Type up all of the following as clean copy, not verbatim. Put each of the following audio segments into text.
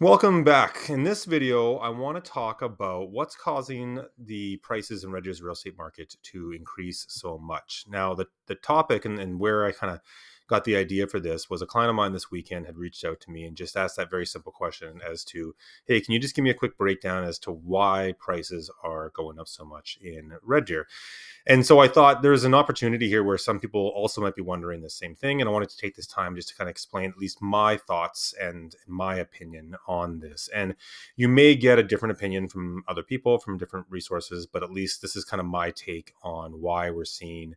Welcome back. In this video, I want to talk about what's causing the prices in Red Deer's real estate market to increase so much. Now, the topic and where I kind of got the idea for this was a client of mine this weekend had reached out to me and just asked that very simple question as to, hey, can you just give me a quick breakdown as to why prices are going up so much in Red Deer? And so I thought there's an opportunity here where some people also might be wondering the same thing. And I wanted to take this time just to kind of explain at least my thoughts and my opinion on this. And you may get a different opinion from other people, from different resources, but at least this is kind of my take on why we're seeing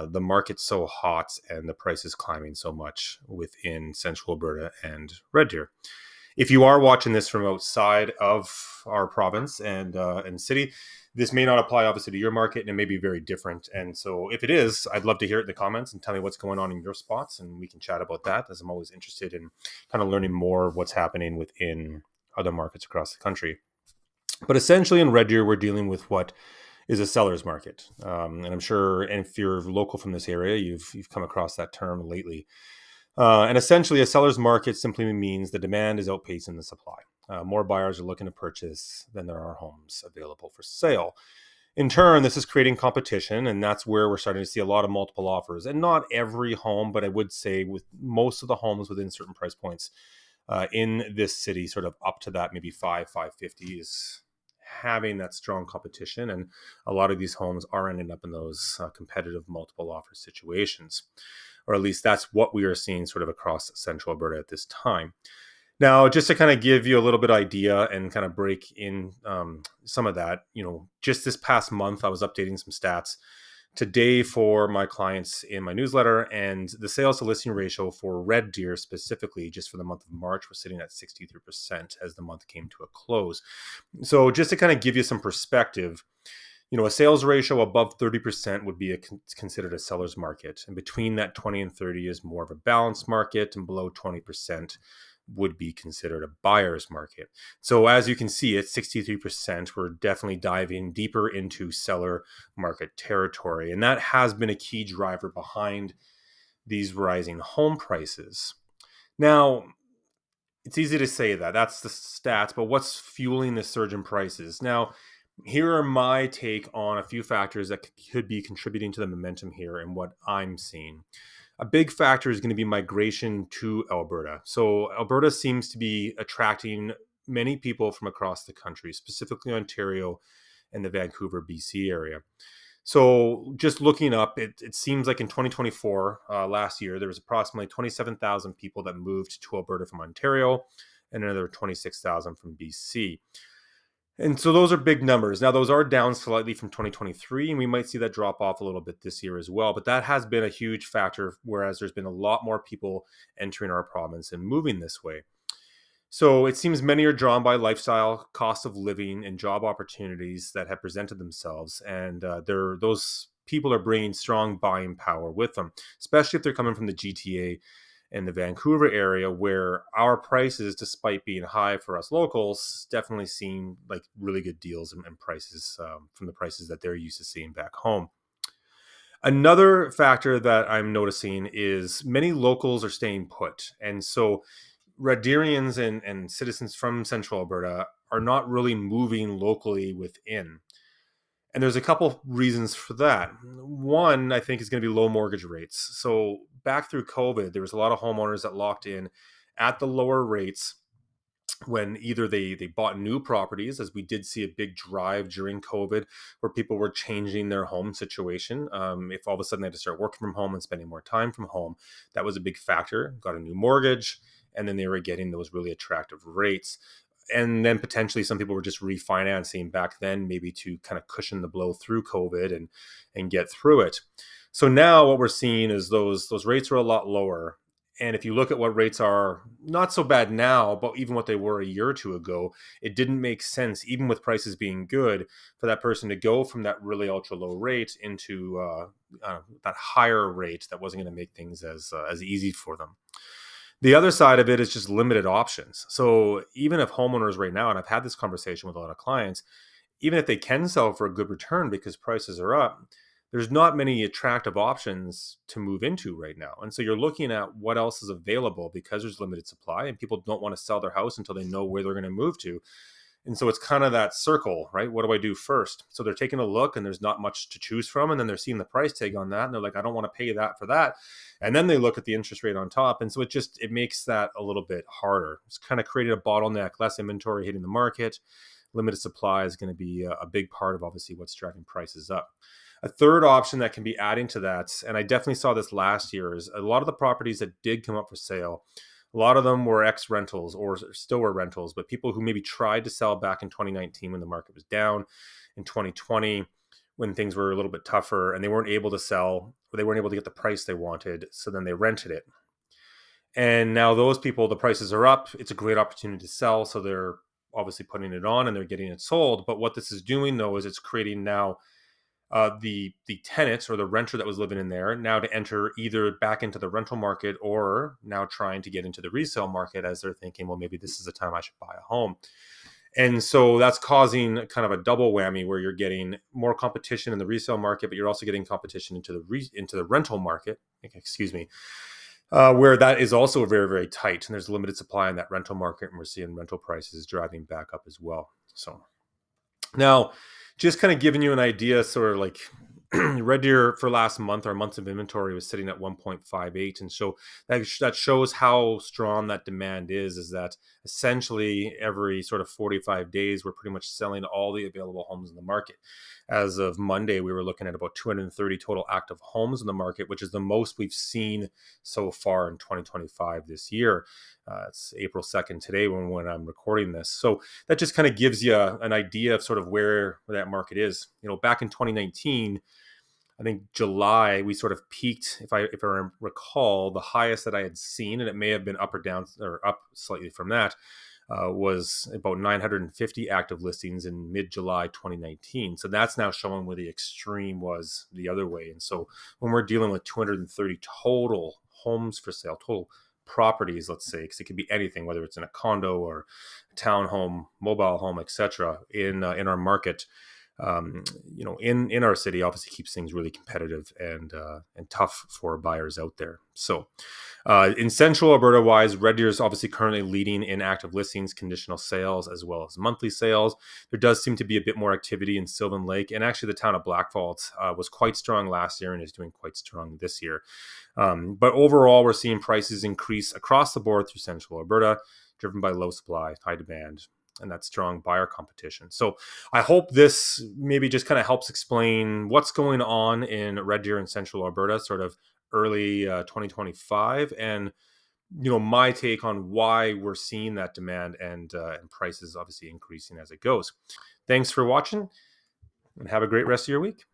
the market so hot and the prices climbing so much within Central Alberta and Red Deer. If you are watching this from outside of our province and city, this may not apply obviously to your market, and it may be very different. And so if it is, I'd love to hear it in the comments and tell me what's going on in your spots, and we can chat about that, as I'm always interested in kind of learning more of what's happening within other markets across the country. But essentially in Red Deer, we're dealing with what is a seller's market. And I'm sure if you're local from this area, you've come across that term lately. And essentially, a seller's market simply means the demand is outpacing the supply. More buyers are looking to purchase than there are homes available for sale. In turn, this is creating competition, and that's where we're starting to see a lot of multiple offers. And not every home, but I would say with most of the homes within certain price points in this city, sort of up to that maybe 550 is having that strong competition. And a lot of these homes are ending up in those competitive multiple offer situations, or at least that's what we are seeing sort of across Central Alberta at this time. Now, just to kind of give you a little bit of idea and kind of break in some of that, just this past month, I was updating some stats today for my clients in my newsletter, and the sales to listing ratio for Red Deer specifically, just for the month of March, was sitting at 63% as the month came to a close. So just to kind of give you some perspective, a sales ratio above 30% would be considered a seller's market. And between that 20 and 30 is more of a balanced market, and below 20% would be considered a buyer's market. So as you can see, at 63%, we're definitely diving deeper into seller market territory. And that has been a key driver behind these rising home prices. Now, it's easy to say that. That's the stats, but what's fueling the surge in prices? Now, here are my take on a few factors that could be contributing to the momentum here and what I'm seeing. A big factor is going to be migration to Alberta. So Alberta seems to be attracting many people from across the country, specifically Ontario and the Vancouver, BC area. So just looking up, it seems like in 2024, last year, there was approximately 27,000 people that moved to Alberta from Ontario and another 26,000 from BC. And so those are big numbers. Now, those are down slightly from 2023, and we might see that drop off a little bit this year as well. But that has been a huge factor, whereas there's been a lot more people entering our province and moving this way. So it seems many are drawn by lifestyle, cost of living, and job opportunities that have presented themselves. And those people are bringing strong buying power with them, especially if they're coming from the GTA and the Vancouver area, where our prices, despite being high for us locals, definitely seem like really good deals and prices from the prices that they're used to seeing back home. Another factor that I'm noticing is many locals are staying put. And so Red Deerians and citizens from Central Alberta are not really moving locally within. And there's a couple reasons for that. One, I think, is going to be low mortgage rates. So back through COVID, there was a lot of homeowners that locked in at the lower rates when either they bought new properties, as we did see a big drive during COVID where people were changing their home situation. If all of a sudden they had to start working from home and spending more time from home, that was a big factor. Got a new mortgage, and then they were getting those really attractive rates. And then potentially some people were just refinancing back then, maybe to kind of cushion the blow through COVID and get through it. So now what we're seeing is those rates are a lot lower. And if you look at what rates are, not so bad now, but even what they were a year or two ago, it didn't make sense, even with prices being good, for that person to go from that really ultra low rate into that higher rate that wasn't going to make things as easy for them. The other side of it is just limited options. So even if homeowners right now, and I've had this conversation with a lot of clients, even if they can sell for a good return because prices are up, there's not many attractive options to move into right now. And so you're looking at what else is available because there's limited supply and people don't want to sell their house until they know where they're going to move to. And so it's kind of that circle, right? What do I do first? So they're taking a look and there's not much to choose from. And then they're seeing the price tag on that. And they're like, I don't want to pay that for that. And then they look at the interest rate on top. And so it makes that a little bit harder. It's kind of created a bottleneck, less inventory hitting the market. Limited supply is going to be a big part of obviously what's driving prices up. A third option that can be adding to that, and I definitely saw this last year, is a lot of the properties that did come up for sale, a lot of them were ex-rentals or still were rentals, but people who maybe tried to sell back in 2019 when the market was down, in 2020 when things were a little bit tougher, and they weren't able to sell, or they weren't able to get the price they wanted, so then they rented it. And now those people, the prices are up. It's a great opportunity to sell, so they're obviously putting it on and they're getting it sold. But what this is doing, though, is it's creating now the tenants or the renter that was living in there now to enter either back into the rental market or now trying to get into the resale market, as they're thinking, well, maybe this is the time I should buy a home. And so that's causing kind of a double whammy where you're getting more competition in the resale market, but you're also getting competition into the rental market. Excuse me. Where that is also very, very tight, and there's limited supply in that rental market, and we're seeing rental prices driving back up as well. So now, just kind of giving you an idea, sort of like Red Deer for last month, our months of inventory was sitting at 1.58. And so that shows how strong that demand is that essentially every sort of 45 days, we're pretty much selling all the available homes in the market. As of Monday, we were looking at about 230 total active homes in the market, which is the most we've seen so far in 2025 this year. It's April 2nd today when I'm recording this. So that just kind of gives you an idea of sort of where that market is. Back in 2019, I think July, we sort of peaked, if I recall, the highest that I had seen, and it may have been up or down or up slightly from that, was about 950 active listings in mid-July 2019. So that's now showing where the extreme was the other way. And so when we're dealing with 230 total homes for sale, total properties, let's say, because it could be anything, whether it's in a condo or a townhome, mobile home, etc., in our market, in our city, obviously keeps things really competitive and tough for buyers out there. So in Central Alberta wise, Red Deer is obviously currently leading in active listings, conditional sales, as well as monthly sales. There does seem to be a bit more activity in Sylvan Lake, and actually the town of Blackfalds was quite strong last year and is doing quite strong this year. But overall, we're seeing prices increase across the board through Central Alberta, driven by low supply, high demand, and that strong buyer competition. So I hope this maybe just kind of helps explain what's going on in Red Deer and Central Alberta, sort of early 2025, and my take on why we're seeing that demand and prices obviously increasing as it goes. Thanks for watching, and have a great rest of your week.